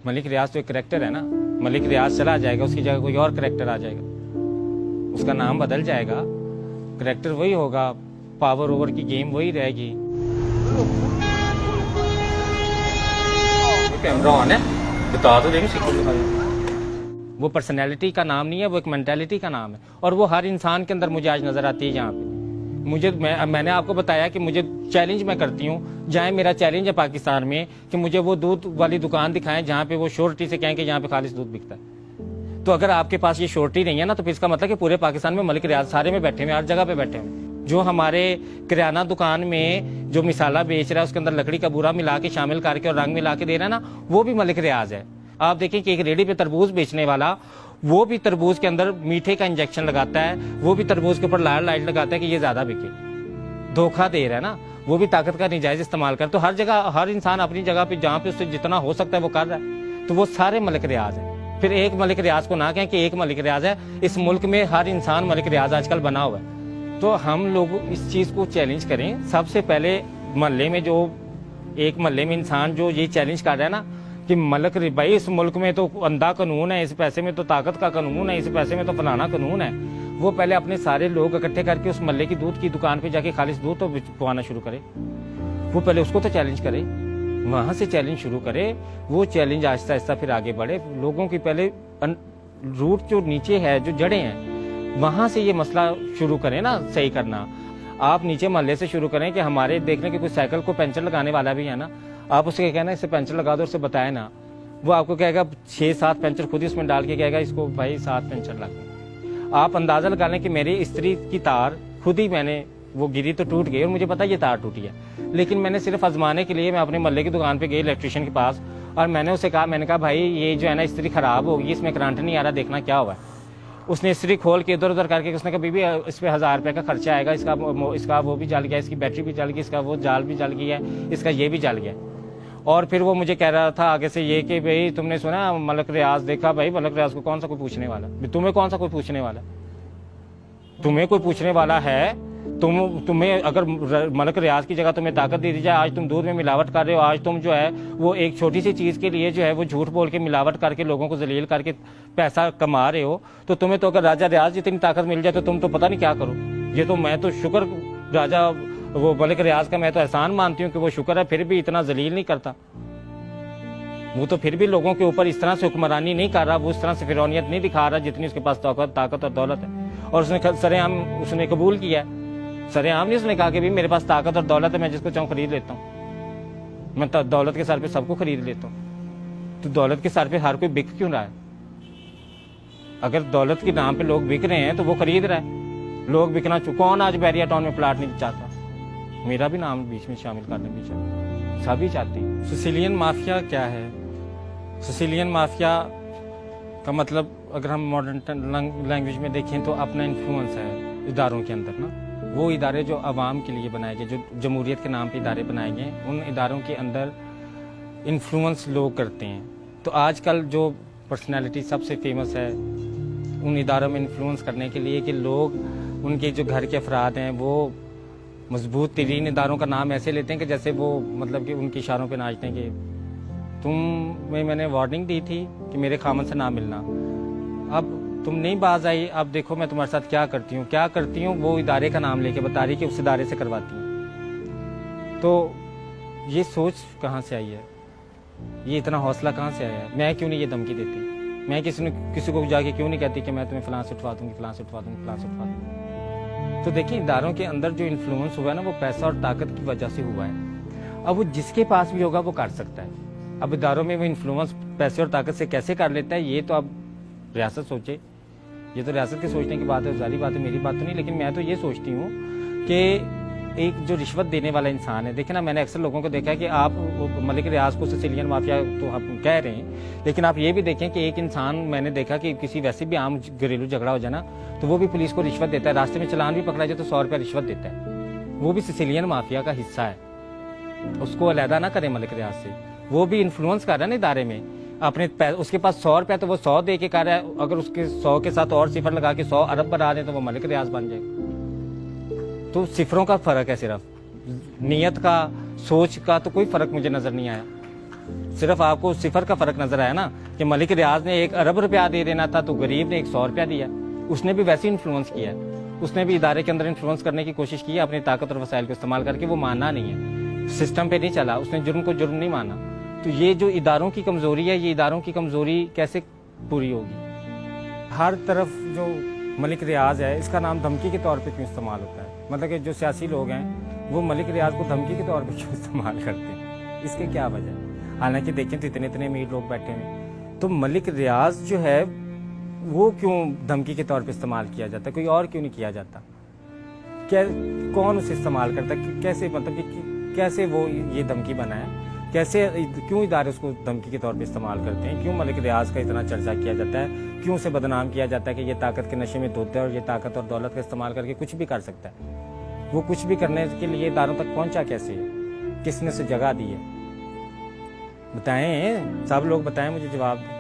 मलिक रियाज तो एक करेक्टर है ना। मलिक रियाज चला जाएगा, उसकी जगह कोई और करेक्टर आ जाएगा, उसका नाम बदल जाएगा, करेक्टर वही होगा, पावर ओवर की गेम वही रहेगी। कैमरा ऑन है, बता तो देंगे। वो पर्सनैलिटी का नाम नहीं है, वो एक मेंटालिटी का नाम है, और वो हर इंसान के अंदर मुझे आज नजर आती है। यहाँ पे मैंने आपको बताया कि मुझे चैलेंज मैं करती हूँ, जहाँ मेरा चैलेंज है पाकिस्तान में कि मुझे वो दूध वाली दुकान दिखाएं जहाँ पे वो श्योरिटी से कहें कि यहाँ पे खालिश दूध बिकता है। तो अगर आपके पास ये श्योरिटी नहीं है ना, तो फिर इसका मतलब कि पूरे पाकिस्तान में मलिक रियाज सारे में बैठे हुए, हर जगह पे बैठे हुए। जो हमारे किराना दुकान में जो मिसाला बेच रहा है, उसके अंदर लकड़ी का बुरा मिला के शामिल करके और रंग मिला के दे रहा है ना, वो भी मलिक रियाज है। आप देखें कि एक रेडी पे तरबूज बेचने वाला, वो भी तरबूज के अंदर मीठे का इंजेक्शन लगाता है, वो भी तरबूज के ऊपर लाइट लगाता है कि ये ज्यादा बिके, धोखा दे रहा है ना, वो भी ताकत का निजायज इस्तेमाल कर। तो हर जगह हर इंसान अपनी जगह पे जहाँ पे उससे जितना हो सकता है वो कर रहा है, तो वो सारे मलिक रियाज है। फिर एक मलिक रियाज को ना कहें कि एक मलिक रियाज है, इस मुल्क में हर इंसान मलिक रियाज आजकल बना हुआ है। तो हम लोग इस चीज को चैलेंज करें। सबसे पहले मोहल्ले में जो एक मोहल्ले में इंसान जो ये चैलेंज कर रहा है ना कि मलिक भाई इस मुल्क में तो अंधा कानून है, इस पैसे में तो ताकत का कानून है, इस पैसे में तो फलाना कानून है, वो पहले अपने सारे लोग इकट्ठे करके उस मल्ले की दूध की दुकान पे जाके खालिश दूध तो पवाना शुरू करे। वो पहले उसको तो चैलेंज करे, वहां से चैलेंज शुरू करे। वो चैलेंज आहिस्ता आहिस्ता फिर आगे बढ़े। लोगों की पहले रूट जो नीचे है, जो जड़ें हैं, वहां से ये मसला शुरू करें ना सही करना। आप नीचे मोहल्ले से शुरू करें कि हमारे देखने के कोई साइकिल को पंचर लगाने वाला भी है ना, आप उसके कहना इससे पंचर लगा दो, उससे बताए ना, वो आपको कहेगा 6-7 पंचर खुद ही उसमें डाल के कहेगा इसको भाई 7 पंचर लगे। आप अंदाजा लगा लें कि मेरी इस्त्री की तार खुद ही मैंने वो गिरी तो टूट गई और मुझे पता ये तार टूटी है, लेकिन मैंने सिर्फ आजमाने के लिए मैं अपने मोहल्ले की दुकान पे गई इलेक्ट्रिशियन के पास और मैंने उसे कहा, मैंने कहा भाई ये जो है ना इस्त्री खराब होगी, इसमें करंट नहीं आ रहा, देखना क्या हुआ है। उसने इस्त्री खोल के इधर उधर करके उसने कहा बीबी इस पे 1000 रुपये का खर्चा आएगा, इसका वो भी जल गया, इसकी बैटरी भी जल गई, इसका वो जाल भी जल गया है, इसका ये भी जल गया। और फिर वो मुझे कह रहा था आगे से ये कि भाई तुमने सुना मलिक रियाज देखा, भाई मलिक रियाज को कौन सा कोई पूछने वाला, तुम्हें कौन सा कोई पूछने वाला, तुम्हें कोई पूछने वाला है? तुम्हें अगर मलिक रियाज की जगह तुम्हें ताकत दे दी जाए, आज तुम दूध में मिलावट कर रहे हो, आज तुम जो है वो एक छोटी सी चीज के लिए जो है वो झूठ बोल के मिलावट करके लोगों को जलील करके पैसा कमा रहे हो, तो तुम्हें तो अगर राजा रियाज जितनी ताकत मिल जाए तो तुम तो पता नहीं क्या करो। ये तो मैं तो शुक्र राजा वो मलिक रियाज का मैं तो एहसान मानती हूँ कि वो शुक्र है, फिर भी इतना जलील नहीं करता। वो तो फिर भी लोगों के ऊपर इस तरह से हुक्मरानी नहीं कर रहा, वो इस तरह से फिरौनियत नहीं दिखा रहा जितनी उसके पास ताकत और दौलत है। और उसने सरेआम उसने कबूल किया, सरेआम नहीं उसने कहा कि भी मेरे पास ताकत और दौलत है, मैं जिसको चाहूँ खरीद लेता हूँ, मैं दौलत के सर पे सबको खरीद लेता हूँ। तो दौलत के सर पे हर कोई बिक क्यों रहा है? अगर दौलत के नाम पे लोग बिक रहे हैं तो वो खरीद रहा है, लोग बिकना कौन आज बैरिया टाउन में प्लाट नहीं चाहता? मेरा भी नाम बीच में शामिल करने भी चाहिए, सभी चाहती है। सिसिलियन माफिया क्या है? सिसिलियन माफिया का मतलब अगर हम मॉडर्न लैंग्वेज में देखें तो अपना इन्फ्लुएंस है इदारों के अंदर ना, वो इदारे जो आवाम के लिए बनाए गए, जो जमहूरियत के नाम पे इदारे बनाए गए, उन इदारों के अंदर इन्फ्लुएंस लोग करते हैं। तो आजकल जो पर्सनैलिटी सबसे फेमस है उन इदारों में इन्फ्लुएंस करने के लिए कि लोग उनके जो घर के अफराद हैं वो मजबूत तरीन इदारों का नाम ऐसे लेते हैं कि जैसे वो मतलब कि उनके इशारों पे नाचते हैं कि तुम्हें मैंने वार्निंग दी थी कि मेरे खामन से ना मिलना, अब तुम नहीं बाज आई, अब देखो मैं तुम्हारे साथ क्या करती हूँ, वो इदारे का नाम लेके बता रही कि उस इदारे से करवाती हूँ। तो ये सोच कहाँ से आई है? ये इतना हौसला कहाँ से आया है? मैं क्यों नहीं ये धमकी देती? मैं किसी को जाके क्यों नहीं कहती कि मैं तुम्हें फलां से उठवा दूंगी, फलां से उठवा दूंगी, फलां से उठवा दूंगी? तो देखिए इदारों के अंदर जो इन्फ्लुएंस हुआ है ना, वो पैसा और ताकत की वजह से हुआ है। अब वो जिसके पास भी होगा वो कर सकता है। अब इदारों में वो इन्फ्लुएंस पैसे और ताकत से कैसे कर लेता है, ये तो अब रियासत सोचे, ये तो रियासत के सोचने की बात है, जारी बात है, मेरी बात तो नहीं। लेकिन मैं तो ये सोचती हूँ कि एक जो रिश्वत देने वाला इंसान है, देखिए ना, मैंने अक्सर लोगों को देखा है कि आप मलिक रियाज को सिसिलियन माफिया तो हम कह रहे हैं, लेकिन आप ये भी देखें कि एक इंसान मैंने देखा कि किसी वैसे भी आम घरेलू झगड़ा हो जाए ना, तो वो भी पुलिस को रिश्वत देता है, रास्ते में चालान भी पकड़ा जाए तो 100 रुपया रिश्वत देता है। वो भी सिसिलियन माफिया का हिस्सा है, उसको अलहदा ना करें मलिक रियाज से। वो भी इन्फ्लुएंस कर रहा है ना इदारे में अपने उसके पास 100 रुपया तो वो 100 दे के कर रहा है, अगर उसके 100 के साथ और सिफर लगा के 100 अरब बना दे तो वो मलिक रियाज बन जाएगा। तो सिफरों का फर्क है, सिर्फ नीयत का, सोच का तो कोई फर्क मुझे नजर नहीं आया। सिर्फ आपको सिफर का फर्क नजर आया ना कि मलिक रियाज ने 1 अरब रुपया दे देना था तो गरीब ने 100 रुपया दिया। उसने भी वैसे इन्फ्लुएंस किया है, उसने भी इदारे के अंदर इन्फ्लुएंस करने की कोशिश की है अपनी ताकत और वसाइल को इस्तेमाल करके। वो मानना नहीं है, सिस्टम पे नहीं चला, उसने जुर्म को जुर्म नहीं माना। तो ये जो इदारों की कमजोरी है, ये इदारों की कमजोरी कैसे पूरी होगी? हर तरफ जो मलिक रियाज है, इसका नाम धमकी के तौर पे क्यों इस्तेमाल होता है? मतलब कि जो सियासी लोग हैं वो मलिक रियाज को धमकी के तौर पे क्यों इस्तेमाल करते हैं? इसके क्या वजह है? हालांकि देखें तो इतने इतने अमीर लोग बैठे हैं, तो मलिक रियाज जो है वो क्यों धमकी के तौर पे इस्तेमाल किया जाता है? कोई और क्यों नहीं किया जाता? क्या कौन उसे इस्तेमाल करता है? कैसे, मतलब कि कैसे वो ये धमकी बना है? कैसे, क्यों इदारे उसको धमकी के तौर पे इस्तेमाल करते हैं? क्यों मलिक रियाज का इतना चर्चा किया जाता है? क्यों उसे बदनाम किया जाता है कि ये ताकत के नशे में धोता है और ये ताकत और दौलत का इस्तेमाल करके कुछ भी कर सकता है? वो कुछ भी करने के लिए इदारों तक पहुंचा कैसे है? किसने उसे जगह दी है? बताएं, सब लोग बताएं, मुझे जवाब दें।